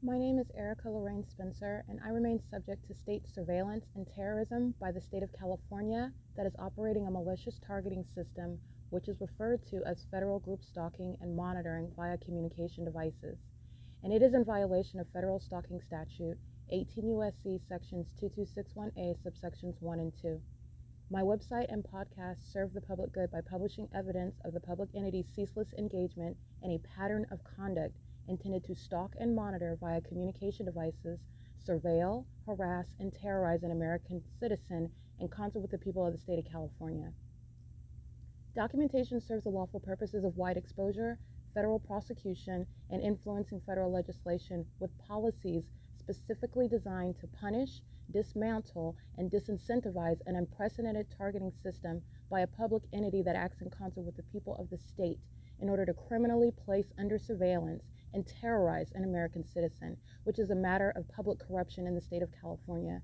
My name is Erica Lorraine Spencer, and I remain subject to state surveillance and terrorism by the state of California that is operating a malicious targeting system which is referred to as federal group stalking and monitoring via communication devices. And it is in violation of federal stalking statute 18 U.S.C. sections 2261A subsections 1 and 2. My website and podcast serve the public good by publishing evidence of the public entity's ceaseless engagement in a pattern of conduct intended to stalk and monitor via communication devices, surveil, harass, and terrorize an American citizen in concert with the people of the state of California. Documentation serves the lawful purposes of wide exposure, federal prosecution, and influencing federal legislation with policies specifically designed to punish, dismantle, and disincentivize an unprecedented targeting system by a public entity that acts in concert with the people of the state in order to criminally place under surveillance and terrorize an American citizen, which is a matter of public corruption in the state of California.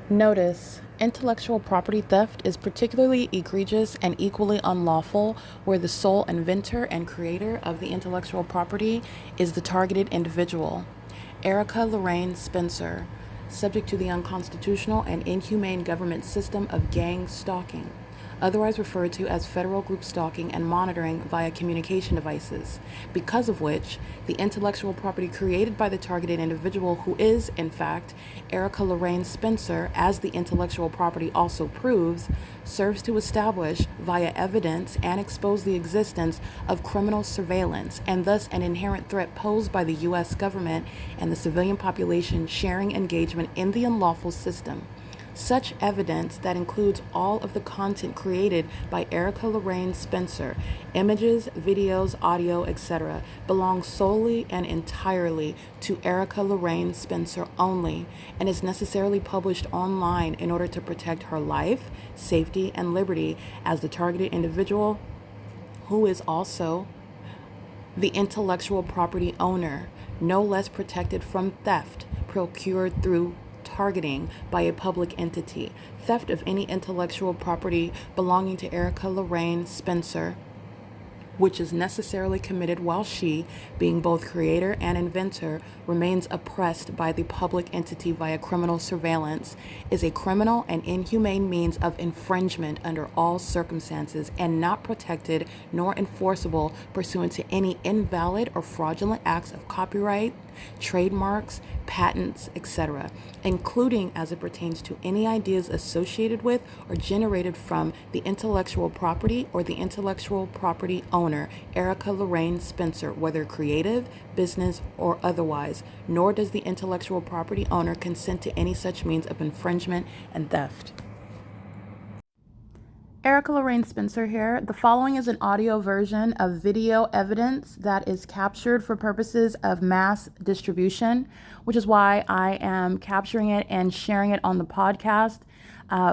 Notice: intellectual property theft is particularly egregious and equally unlawful where the sole inventor and creator of the intellectual property is the targeted individual. Erica Lorraine Spencer, subject to the unconstitutional and inhumane government system of gang stalking, otherwise referred to as federal group stalking and monitoring via communication devices, because of which the intellectual property created by the targeted individual, who is, in fact, Erica Lorraine Spencer, as the intellectual property also proves, serves to establish via evidence and expose the existence of criminal surveillance and thus an inherent threat posed by the U.S. government and the civilian population sharing engagement in the unlawful system. Such evidence that includes all of the content created by Erica Lorraine Spencer, images, videos, audio, etc., belongs solely and entirely to Erica Lorraine Spencer only and is necessarily published online in order to protect her life, safety, and liberty as the targeted individual, who is also the intellectual property owner, no less protected from theft procured through targeting by a public entity. Theft of any intellectual property belonging to Erica Lorraine Spencer, which is necessarily committed while she, being both creator and inventor, remains oppressed by the public entity via criminal surveillance, is a criminal and inhumane means of infringement under all circumstances and not protected nor enforceable pursuant to any invalid or fraudulent acts of copyright, trademarks, patents, etc., including as it pertains to any ideas associated with or generated from the intellectual property or the intellectual property owner, Erica Lorraine Spencer, whether creative, business, or otherwise, nor does the intellectual property owner consent to any such means of infringement and theft. Erica Lorraine Spencer here. The following is an audio version of video evidence that is captured for purposes of mass distribution, which is why I am capturing it and sharing it on the podcast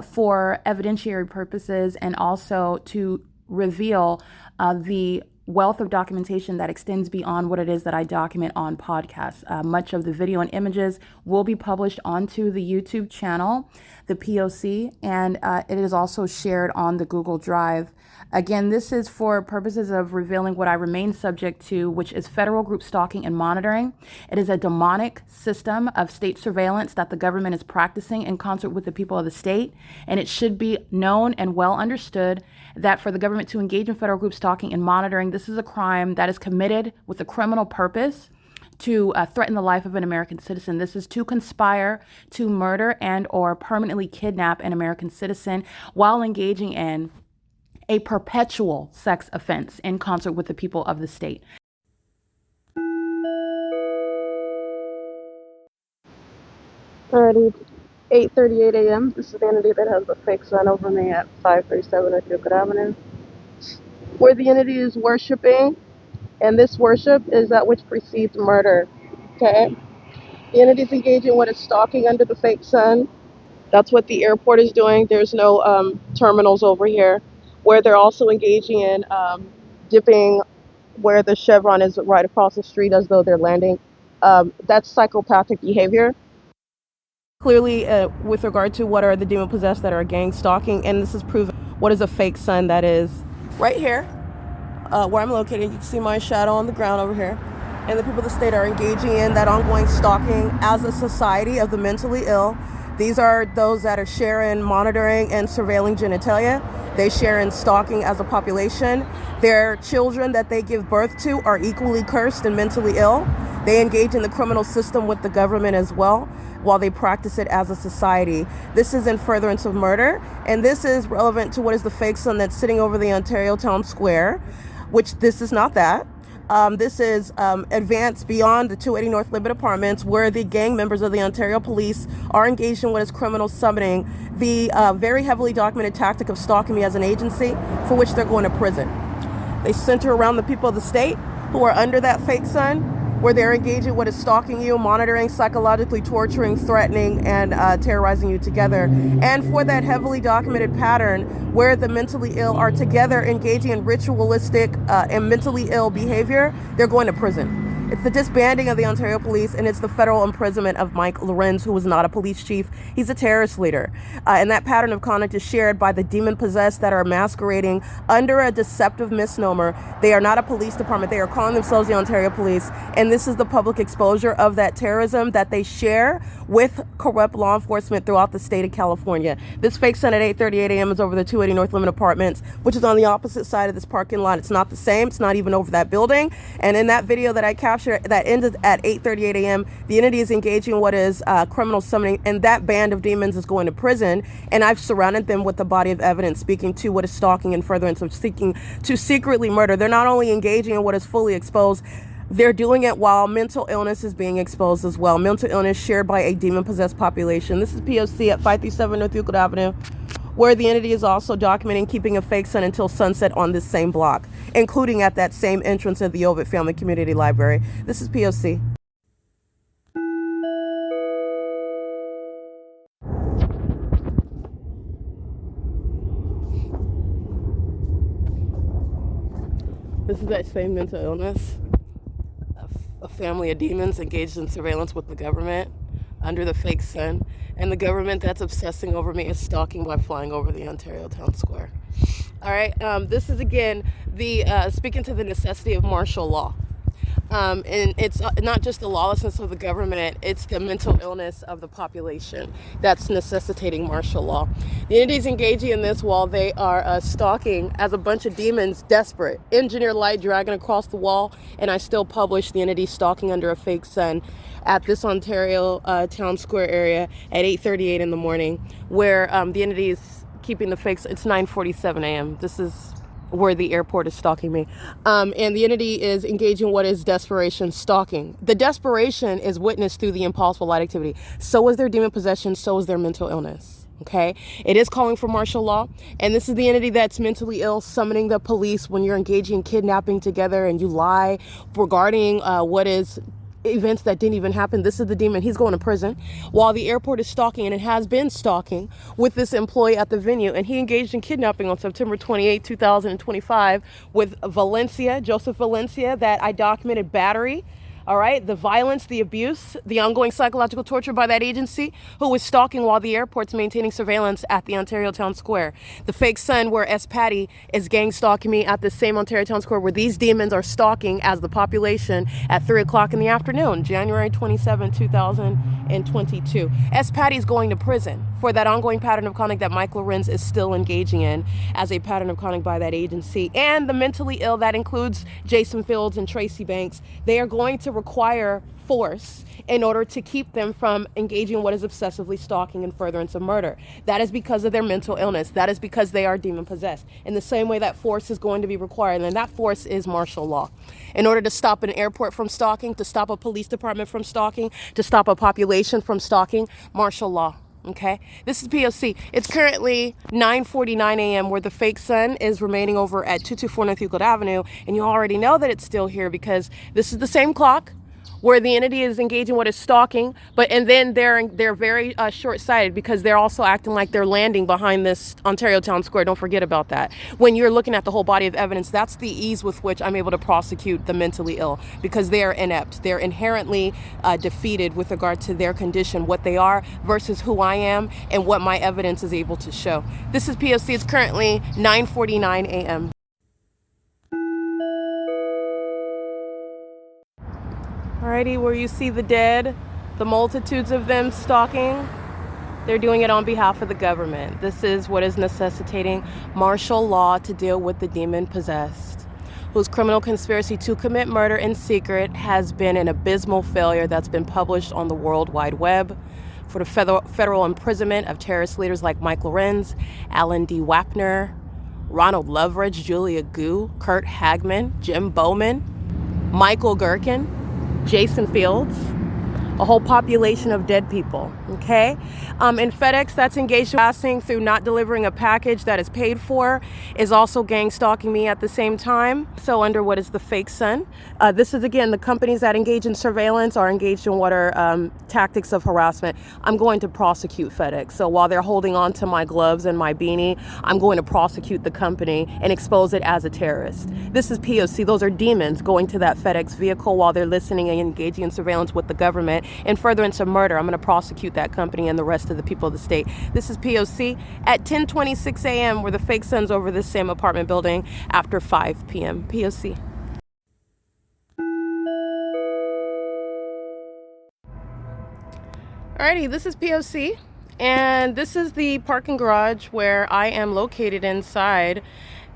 for evidentiary purposes and also to reveal the wealth of documentation that extends beyond what it is that I document on podcasts. Much of the video and images will be published onto the YouTube channel, the P.O.C, and it is also shared on the Google Drive. Again, this is for purposes of revealing what I remain subject to, which is federal group stalking and monitoring. It is a demonic system of state surveillance that the government is practicing in concert with the people of the state, and it should be known and well understood that for the government to engage in federal group stalking and monitoring, this is a crime that is committed with a criminal purpose to threaten the life of an American citizen. This is to conspire to murder and or permanently kidnap an American citizen while engaging in a perpetual sex offense in concert with the people of the state. Alrighty, 8:38 a.m. This is the entity that has the fake sun over me at 537 North Euclid Avenue, where the entity is worshiping, and this worship is that which precedes murder. Okay? The entity is engaging what is stalking under the fake sun. That's what the airport is doing. There's no terminals over here, where they're also engaging in dipping where the chevron is right across the street as though they're landing. That's psychopathic behavior. Clearly, with regard to what are the demon possessed that are gang stalking, and this is proven what is a fake sun that is right here. where I'm located. You can see my shadow on the ground over here. And the people of the state are engaging in that ongoing stalking as a society of the mentally ill. These are those that are sharing monitoring and surveilling genitalia. They share in stalking as a population. Their children that they give birth to are equally cursed and mentally ill. They engage in the criminal system with the government as well, while they practice it as a society. This is in furtherance of murder, and this is relevant to what is the fake sun that's sitting over the Ontario Town Square, which this is not that. This is advanced beyond the 280 North Limit Apartments, where the gang members of the Ontario Police are engaged in what is criminal summoning, the very heavily documented tactic of stalking me as an agency, for which they're going to prison. They center around the people of the state who are under that fake sun, where they're engaging in what is stalking you, monitoring, psychologically torturing, threatening, and terrorizing you together. And for that heavily documented pattern where the mentally ill are together engaging in ritualistic and mentally ill behavior, they're going to prison. It's the disbanding of the Ontario Police, and it's the federal imprisonment of Mike LORENZ, who was not a police chief. He's a terrorist leader. And that pattern of conduct is shared by the demon-possessed that are masquerading under a deceptive misnomer. They are not a police department. They are calling themselves the Ontario Police. And this is the public exposure of that terrorism that they share with corrupt law enforcement throughout the state of California. This fake sun at 8:38 a.m. is over the 280 North Limit Apartments, which is on the opposite side of this parking lot. It's not the same. It's not even over that building. And in that video that I captured that ended at 8:38 a.m., the entity is engaging in what is criminal summoning, and that band of demons is going to prison. And I've surrounded them with the body of evidence speaking to what is stalking and furtherance of seeking to secretly murder. They're not only engaging in what is fully exposed, they're doing it while mental illness is being exposed as well. Mental illness shared by a demon-possessed population. This is P.O.C. at 537 North Euclid Avenue, where the entity is also documenting keeping a fake sun until sunset on this same block, including at that same entrance of the OVITT Family Community Library. This is P.O.C. This is that same mental illness. A family of demons engaged in surveillance with the government under the fake sun, and the government that's obsessing over me is stalking by flying over the Ontario Town Square. All right, this is again the speaking to the necessity of martial law. And it's not just the lawlessness of the government, it's the mental illness of the population that's necessitating martial law. The entities engaging in this while they are stalking as a bunch of demons, desperate. Engineer light dragging across the wall, and I still publish the entity stalking under a fake sun at this Ontario Town Square area at 8:38 in the morning, where the entity is keeping the fakes. It's 9:47 a.m. This is where the airport is stalking me. And the entity is engaging what is desperation stalking. The desperation is witnessed through the impossible light activity. So is their demon possession, so is their mental illness. Okay, it is calling for martial law, and this is the entity that's mentally ill summoning the police when you're engaging in kidnapping together and you lie regarding what is events that didn't even happen. This is the demon. He's going to prison while the airport is stalking, and it has been stalking with this employee at the venue, and he engaged in kidnapping on September 28, 2025 with Joseph Valencia, that I documented battery. All right, the violence, the abuse, the ongoing psychological torture by that agency who was stalking while the airport's maintaining surveillance at the Ontario Town Square. The fake sun where S. Patty is gang stalking me at the same Ontario Town Square where these demons are stalking as the population at 3 o'clock in the afternoon, January 27, 2022. S. Patty is going to prison for that ongoing pattern of conduct that Mike LORENZ is still engaging in as a pattern of conduct by that agency. And the mentally ill, that includes Jason Fields and Tracy Banks, they are going to require force in order to keep them from engaging in what is obsessively stalking and furtherance of murder. That is because of their mental illness. That is because they are demon possessed. In the same way that force is going to be required, and that force is martial law. In order to stop an airport from stalking, to stop a police department from stalking, to stop a population from stalking, martial law. Okay, this is P.O.C. It's currently 9:49 a.m. where the fake sun is remaining over at 224 North Euclid Avenue, and you already know that it's still here because this is the same clock where the entity is engaging what is stalking, and then they're very short-sighted because they're also acting like they're landing behind this Ontario Town Square. Don't forget about that. When you're looking at the whole body of evidence, that's the ease with which I'm able to prosecute the mentally ill, because they are inept. They're inherently defeated with regard to their condition, what they are versus who I am and what my evidence is able to show. This is P.O.C. It's currently 9:49 a.m. Alrighty, where you see the dead, the multitudes of them stalking, they're doing it on behalf of the government. This is what is necessitating martial law to deal with the demon-possessed, whose criminal conspiracy to commit murder in secret has been an abysmal failure that's been published on the World Wide Web, for the federal imprisonment of terrorist leaders like Mike Lorenz, Alan D. Wapner, Ronald Loveridge, Julia Gu, Kurt Hagman, Jim Bowman, Michael Gerken, Jason Fields, a whole population of dead people, okay? In FedEx, that's engaged in harassing through not delivering a package that is paid for, is also gang stalking me at the same time. So under what is the fake sun. This is, again, the companies that engage in surveillance are engaged in what are tactics of harassment. I'm going to prosecute FedEx. So while they're holding on to my gloves and my beanie, I'm going to prosecute the company and expose it as a terrorist. This is P.O.C. Those are demons going to that FedEx vehicle while they're listening and engaging in surveillance with the government. In furtherance of murder, I'm going to prosecute that company and the rest of the people of the state. This is P.O.C. at 10:26 a.m. where the fake sun's over this same apartment building after 5 p.m. P.O.C. Alrighty, this is P.O.C. and this is the parking garage where I am located inside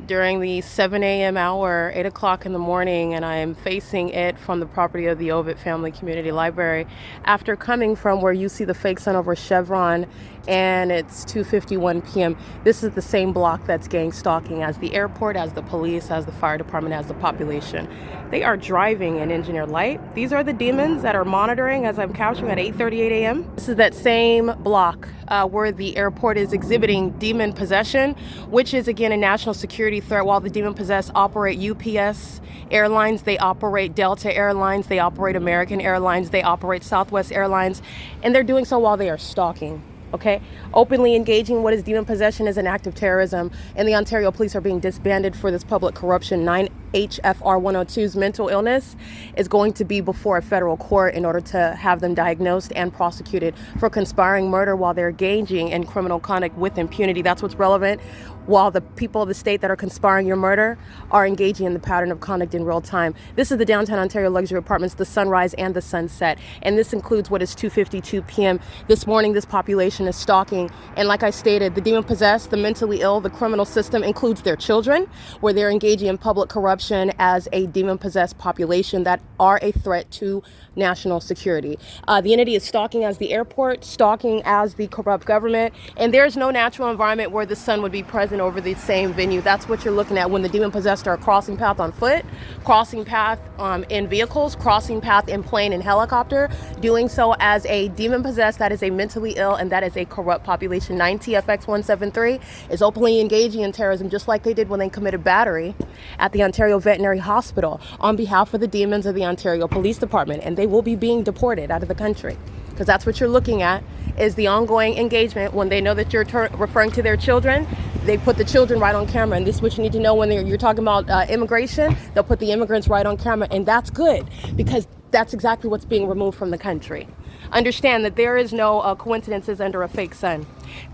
during the 7 a.m. hour, 8 o'clock in the morning, and I am facing it from the property of the OVITT Family Community Library after coming from where you see the fake sun over Chevron, and it's 2:51 p.m. This is the same block that's gang stalking as the airport, as the police, as the fire department, as the population. They are driving in engineered light. These are the demons that are monitoring as I'm capturing at 8:38 a.m. This is that same block where the airport is exhibiting demon possession, which is again a national security threat. While the demon possessed operate UPS Airlines, they operate Delta Airlines, they operate American Airlines, they operate Southwest Airlines, and they're doing so while they are stalking. Okay, openly engaging what is demon possession is an act of terrorism, and the Ontario police are being disbanded for this public corruption. 9 HFR 102's mental illness is going to be before a federal court in order to have them diagnosed and prosecuted for conspiring murder while they're engaging in criminal conduct with impunity. That's what's relevant. While the people of the state that are conspiring your murder are engaging in the pattern of conduct in real time. This is the downtown Ontario luxury apartments, the sunrise and the sunset. And this includes what is 2:52 p.m. This morning, this population is stalking. And like I stated, the demon possessed, the mentally ill, the criminal system includes their children, where they're engaging in public corruption as a demon possessed population that are a threat to national security. The entity is stalking as the airport, stalking as the corrupt government, and there's no natural environment where the sun would be present over the same venue. That's what you're looking at when the demon possessed are crossing path on foot, crossing path in vehicles, crossing path in plane and helicopter, doing so as a demon possessed that is a mentally ill and that is a corrupt population. 9 TFX 173 is openly engaging in terrorism just like they did when they committed battery at the Ontario Veterinary Hospital on behalf of the demons of the Ontario Police Department, and they will be being deported out of the country, because that's what you're looking at is the ongoing engagement. When they know that you're referring to their children, they put the children right on camera. And this is what you need to know when you're talking about immigration. They'll put the immigrants right on camera, and that's good because that's exactly what's being removed from the country. Understand that there is no coincidences under a fake sun.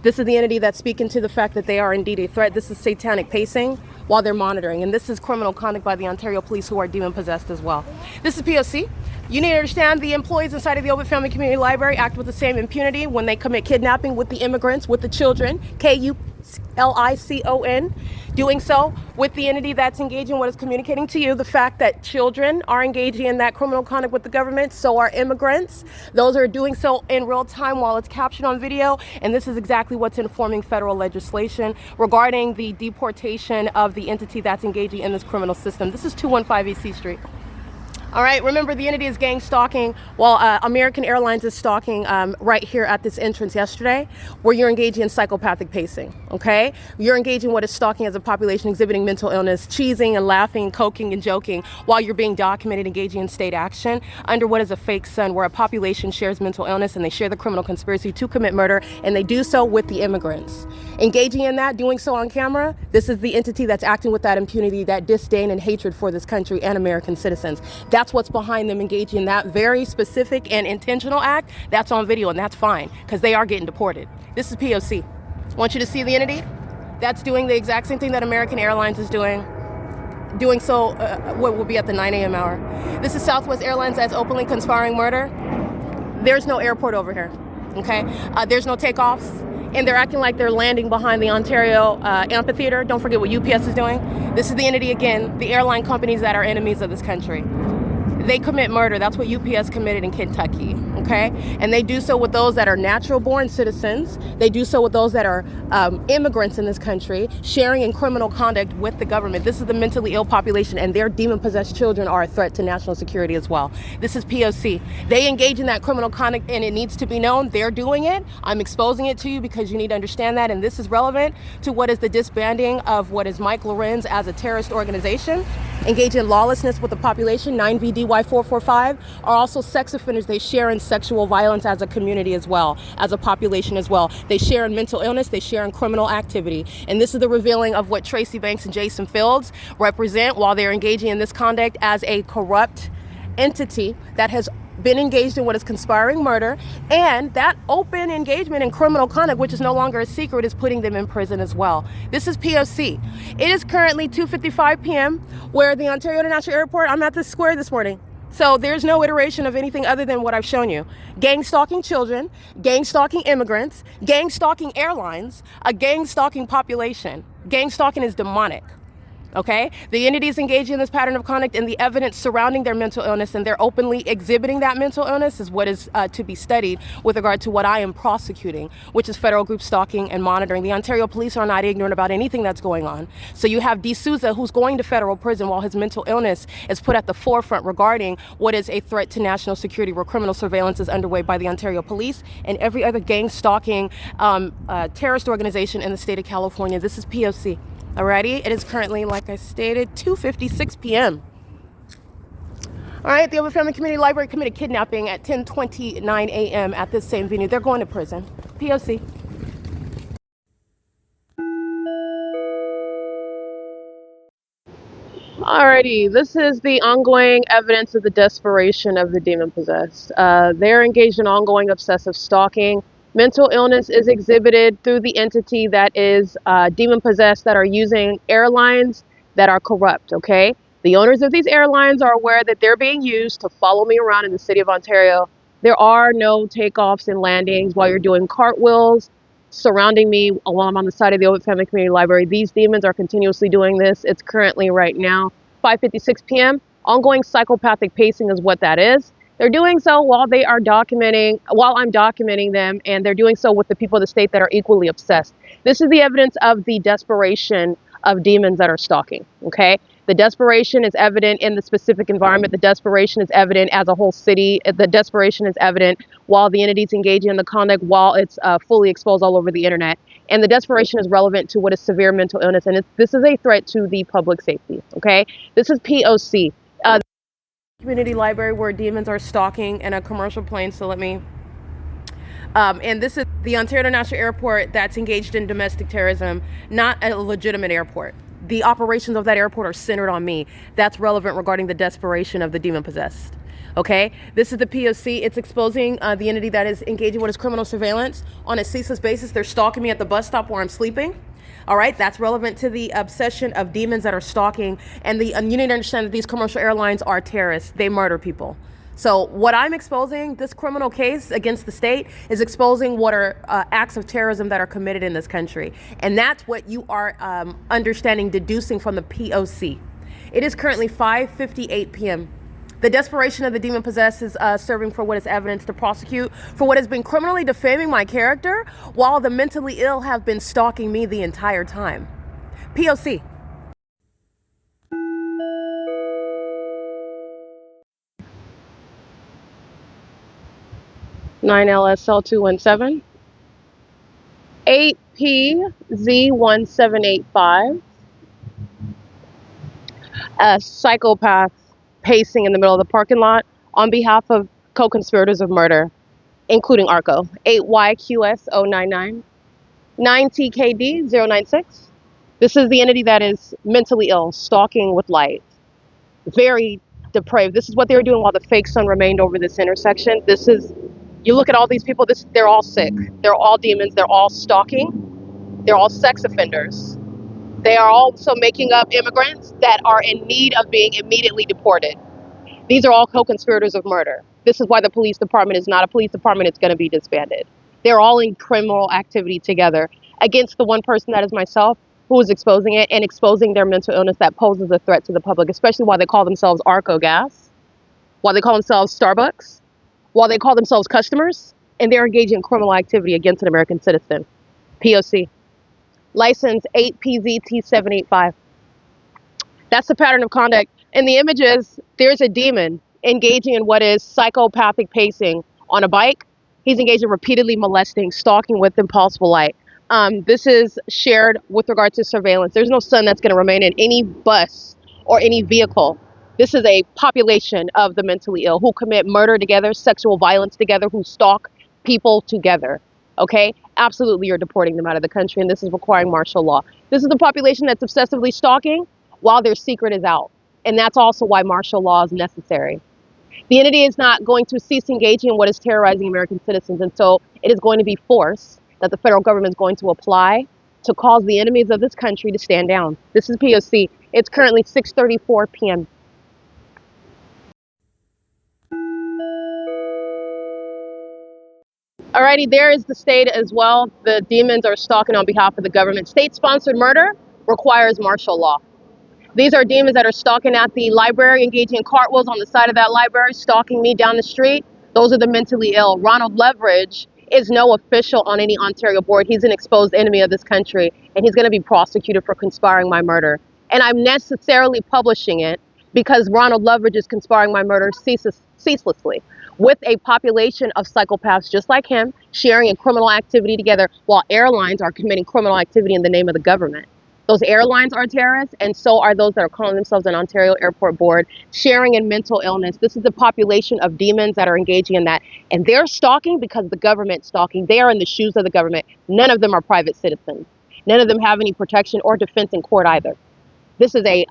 This is the entity that's speaking to the fact that they are indeed a threat. This is satanic pacing while they're monitoring, and this is criminal conduct by the Ontario police who are demon possessed as well. This is P.O.C. You need to understand the employees inside of the OVITT Family Community Library act with the same impunity when they commit kidnapping with the immigrants, with the children, KULICON, doing so with the entity that's engaging what is communicating to you the fact that children are engaging in that criminal conduct with the government, so are immigrants. Those are doing so in real time while it's captured on video, and this is exactly what's informing federal legislation regarding the deportation of the entity that's engaging in this criminal system. This is 215 E.C. Street. All right, remember the entity is gang stalking while American Airlines is stalking right here at this entrance yesterday, where you're engaging in psychopathic pacing, okay? You're engaging what is stalking as a population exhibiting mental illness, cheesing and laughing, coking and joking while you're being documented engaging in state action under what is a fake sun, where a population shares mental illness and they share the criminal conspiracy to commit murder, and they do so with the immigrants. Engaging in that, doing so on camera, this is the entity that's acting with that impunity, that disdain and hatred for this country and American citizens. That's what's behind them engaging in that very specific and intentional act. That's on video, and that's fine because they are getting deported. This is P.O.C. I want you to see the entity that's doing the exact same thing that American Airlines is doing. doing so, what will be at the 9 a.m. hour. This is Southwest Airlines that's openly conspiring murder. There's no airport over here, okay? There's no takeoffs, and they're acting like they're landing behind the Ontario amphitheater. Don't forget what UPS is doing. This is the entity again, the airline companies that are enemies of this country. They commit murder. That's what UPS committed in Kentucky, okay? And they do so with those that are natural-born citizens. They do so with those that are immigrants in this country, sharing in criminal conduct with the government. This is the mentally ill population, and their demon-possessed children are a threat to national security as well. This is P.O.C. They engage in that criminal conduct, and it needs to be known. They're doing it. I'm exposing it to you because you need to understand that, and this is relevant to what is the disbanding of what is Mike LORENZ as a terrorist organization, engage in lawlessness with the population. 9VDY445 are also sex offenders. They share in sexual violence as a community as well, as a population as well. They share in mental illness. They share in criminal activity. And this is the revealing of what Tracy Banks and Jason Fields represent while they're engaging in this conduct as a corrupt entity that has been engaged in what is conspiring murder, and that open engagement in criminal conduct, which is no longer a secret, is putting them in prison as well. This is P.O.C. It is currently 2:55 p.m. where the Ontario International Airport, I'm at the square this morning. So there's no iteration of anything other than what I've shown you. Gang stalking children, gang stalking immigrants, gang stalking airlines, a gang stalking population. Gang stalking is demonic. Okay? The entities engaging in this pattern of conduct and the evidence surrounding their mental illness, and they're openly exhibiting that mental illness, is what is to be studied with regard to what I am prosecuting, which is federal group stalking and monitoring. The Ontario police are not ignorant about anything that's going on. So you have D'Souza, who's going to federal prison while his mental illness is put at the forefront regarding what is a threat to national security, where criminal surveillance is underway by the Ontario police and every other gang stalking terrorist organization in the state of California. This is P.O.C. Alrighty, it is currently, like I stated, 2:56 p.m. All right, the OVITT Family Community Library committed kidnapping at 10:29 a.m. at this same venue. They're going to prison. P.O.C. Alrighty, this is the ongoing evidence of the desperation of the demon-possessed. They're engaged in ongoing obsessive stalking. Mental illness is exhibited through the entity that is demon-possessed, that are using airlines that are corrupt, okay? The owners of these airlines are aware that they're being used to follow me around in the city of Ontario. There are no takeoffs and landings while you're doing cartwheels surrounding me while I'm on the side of the OVITT Family Community Library. These demons are continuously doing this. It's currently right now 5:56 p.m. Ongoing psychopathic pacing is what that is. They're doing so while I'm documenting them, and they're doing so with the people of the state that are equally obsessed. This is the evidence of the desperation of demons that are stalking, okay? The desperation is evident in the specific environment. The desperation is evident as a whole city. The desperation is evident while the entity's engaging in the conduct, while it's fully exposed all over the internet. And the desperation is relevant to what is severe mental illness, and this is a threat to the public safety, okay? This is P.O.C. Community library where demons are stalking in a commercial plane. So let me and this is the Ontario International Airport that's engaged in domestic terrorism, not a legitimate airport. The operations of that airport are centered on me. That's relevant regarding the desperation of the demon-possessed. Okay, this is the P.O.C. It's exposing the entity that is engaging what is criminal surveillance on a ceaseless basis. They're stalking me at the bus stop where I'm sleeping. All right, that's relevant to the obsession of demons that are stalking. And you need to understand that these commercial airlines are terrorists. They murder people. So what I'm exposing, this criminal case against the state, is exposing what are acts of terrorism that are committed in this country. And that's what you are understanding, deducing from the P.O.C. It is currently 5:58 p.m. The desperation of the demon-possessed is serving for what is evidence to prosecute for what has been criminally defaming my character, while the mentally ill have been stalking me the entire time. P.O.C. (9LSL217) 8PZ1785. A psychopath pacing in the middle of the parking lot on behalf of co-conspirators of murder, including ARCO. 8YQS099, 9TKD096. This is the entity that is mentally ill, stalking with light. Very depraved. This is what they were doing while the fake sun remained over this intersection. You look at all these people, they're all sick. They're all demons. They're all stalking. They're all sex offenders. They are also making up immigrants that are in need of being immediately deported. These are all co-conspirators of murder. This is why the police department is not a police department. It's going to be disbanded. They're all in criminal activity together against the one person that is myself, who is exposing it and exposing their mental illness that poses a threat to the public, especially while they call themselves ARCO gas, while they call themselves Starbucks, while they call themselves customers, and they're engaging in criminal activity against an American citizen. P.O.C. License 8PZT785. That's the pattern of conduct. In the images, there's a demon engaging in what is psychopathic pacing on a bike. He's engaged in repeatedly molesting, stalking with impulsive light. This is shared with regard to surveillance. There's no sun that's going to remain in any bus or any vehicle. This is a population of the mentally ill who commit murder together, sexual violence together, who stalk people together. Okay? Absolutely, you're deporting them out of the country, and this is requiring martial law. This is the population that's obsessively stalking while their secret is out. And that's also why martial law is necessary. The entity is not going to cease engaging in what is terrorizing American citizens. And so it is going to be force that the federal government is going to apply to cause the enemies of this country to stand down. This is P.O.C. It's currently 6:34 p.m. Alrighty, there is the state as well. The demons are stalking on behalf of the government. State-sponsored murder requires martial law. These are demons that are stalking at the library, engaging in cartwheels on the side of that library, stalking me down the street. Those are the mentally ill. Ronald Leverage is no official on any Ontario board. He's an exposed enemy of this country, and he's going to be prosecuted for conspiring my murder. And I'm necessarily publishing it because Ronald Leverage is conspiring my murder ceaselessly with a population of psychopaths just like him, sharing in criminal activity together while airlines are committing criminal activity in the name of the government. Those airlines are terrorists, and so are those that are calling themselves an Ontario Airport Board, sharing in mental illness. This is the population of demons that are engaging in that. And they're stalking because the government's stalking. They are in the shoes of the government. None of them are private citizens. None of them have any protection or defense in court either. This is a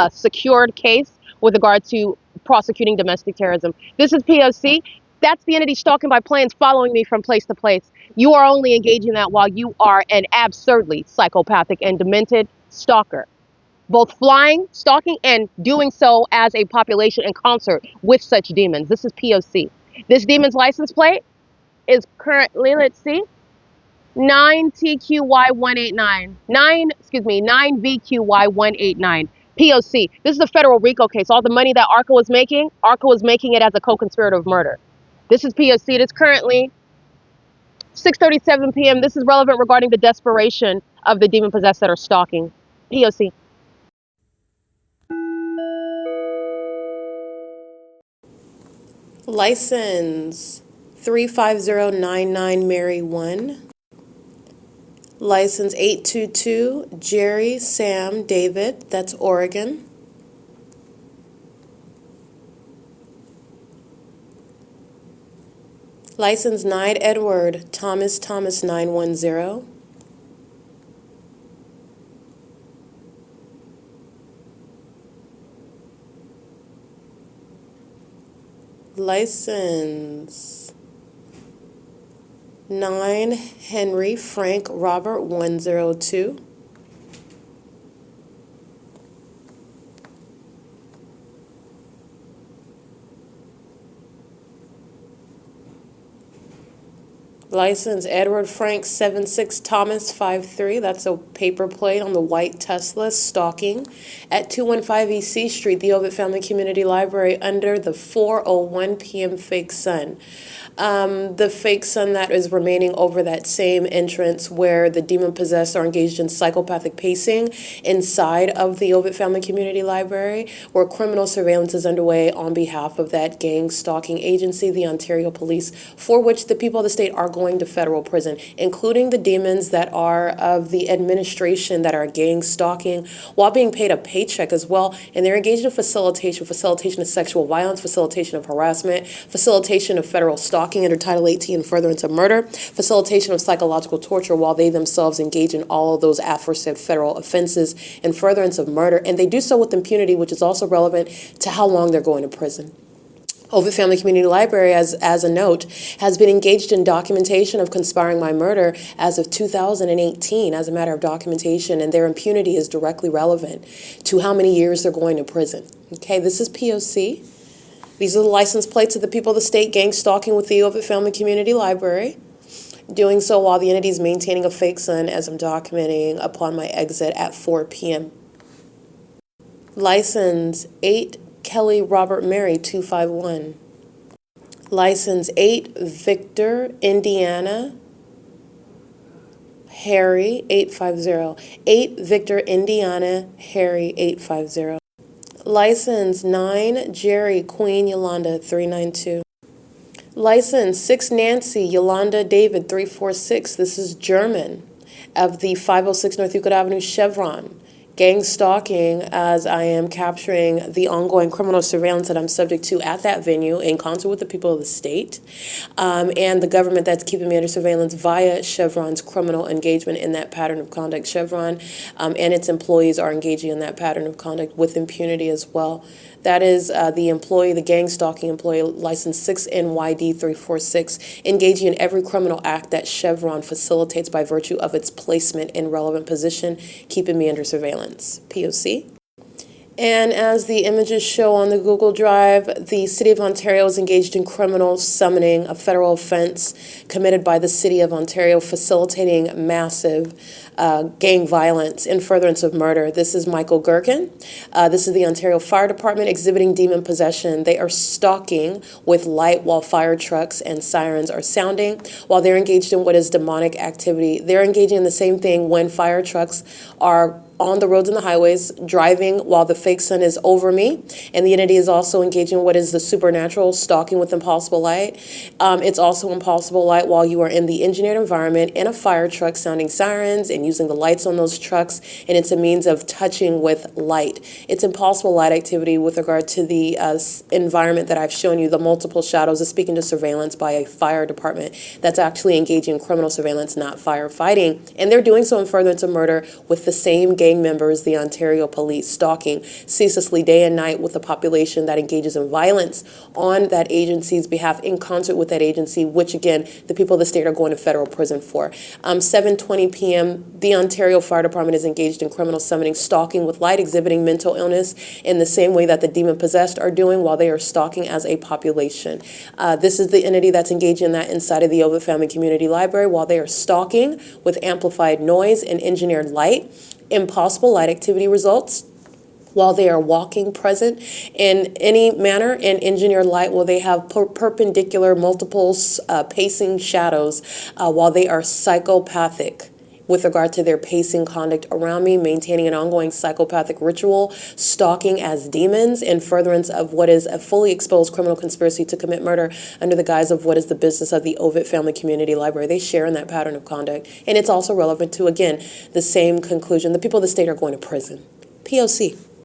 secured case with regard to prosecuting domestic terrorism. This is P.O.C. That's the entity stalking by planes, following me from place to place. You are only engaging in that while you are an absurdly psychopathic and demented stalker, both flying, stalking, and doing so as a population in concert with such demons. This is P.O.C. This demon's license plate is currently, let's see, 9TQY189. 9VQY189. P.O.C. This is a federal RICO case. All the money that ARCO is making it as a co-conspirator of murder. This is P.O.C. It is currently 6:37 p.m. This is relevant regarding the desperation of the demon-possessed that are stalking. P.O.C. License 35099 Mary 1. License 822 Jerry Sam David, that's Oregon. License 9 Edward Thomas 910. License 9 Henry Frank Robert 102. License Edward Frank 76 Thomas 53. That's a paper plate on the white Tesla stalking at 215 East C Street, the OVITT Family Community Library, under the 4:01 p.m. fake sun. The fake sun that is remaining over that same entrance where the demon-possessed are engaged in psychopathic pacing inside of the OVITT Family Community Library, where criminal surveillance is underway on behalf of that gang stalking agency, the Ontario Police, for which the people of the state are going to federal prison, including the demons that are of the administration that are gang stalking while being paid a paycheck as well. And they're engaged in facilitation of sexual violence, facilitation of harassment, facilitation of federal stalking under Title 18 and furtherance of murder, facilitation of psychological torture while they themselves engage in all of those aforesaid federal offenses and furtherance of murder. And they do so with impunity, which is also relevant to how long they're going to prison. OVITT Family Community Library, as a note, has been engaged in documentation of conspiring my murder as of 2018 as a matter of documentation, and their impunity is directly relevant to how many years they're going to prison. Okay, this is P.O.C. These are the license plates of the people of the state gang stalking with the OVITT Family Community Library, doing so while the entity is maintaining a fake sun as I'm documenting upon my exit at 4 p.m. License 8 Kelly Robert Mary 251. License 8 Victor Indiana Harry 850. 8 Victor Indiana Harry 850. License 9 Jerry Queen Yolanda 392. License 6 Nancy Yolanda David 346. This is German of the 506 North Euclid Avenue Chevron. Gang stalking as I am capturing the ongoing criminal surveillance that I'm subject to at that venue in concert with the people of the state, and the government that's keeping me under surveillance via Chevron's criminal engagement in that pattern of conduct. Chevron and its employees are engaging in that pattern of conduct with impunity as well. That is the employee, the gang stalking employee, license 6NYD346, engaging in every criminal act that Chevron facilitates by virtue of its placement in relevant position, keeping me under surveillance. P.O.C. And as the images show on the Google Drive, the City of Ontario is engaged in criminal summoning, a federal offense committed by the City of Ontario, facilitating massive gang violence in furtherance of murder. This is Michael GERKEN. This is the Ontario Fire Department exhibiting demon possession. They are stalking with light while fire trucks and sirens are sounding. While they're engaged in what is demonic activity, they're engaging in the same thing when fire trucks are on the roads and the highways, driving while the fake sun is over me. And the entity is also engaging in what is the supernatural, stalking with impossible light. It's also impossible light while you are in the engineered environment in a fire truck sounding sirens and using the lights on those trucks. And it's a means of touching with light. It's impossible light activity with regard to the environment that I've shown you, the multiple shadows, is speaking to surveillance by a fire department that's actually engaging in criminal surveillance, not firefighting. And they're doing so in furtherance of murder with the same gang members, the Ontario Police, stalking ceaselessly day and night with a population that engages in violence on that agency's behalf in concert with that agency, which again, the people of the state are going to federal prison for. 7:20 p.m., the Ontario Fire Department is engaged in criminal summoning, stalking with light, exhibiting mental illness in the same way that the demon-possessed are doing while they are stalking as a population. This is the entity that's engaged in that inside of the OVITT Family Community Library while they are stalking with amplified noise and engineered light. Impossible light activity results while they are walking present in any manner in engineered light while they have perpendicular multiple pacing shadows while they are psychopathic with regard to their pacing conduct around me, maintaining an ongoing psychopathic ritual, stalking as demons in furtherance of what is a fully exposed criminal conspiracy to commit murder under the guise of what is the business of the OVITT Family Community Library. They share in that pattern of conduct. And it's also relevant to, again, the same conclusion. The people of the state are going to prison. P.O.C.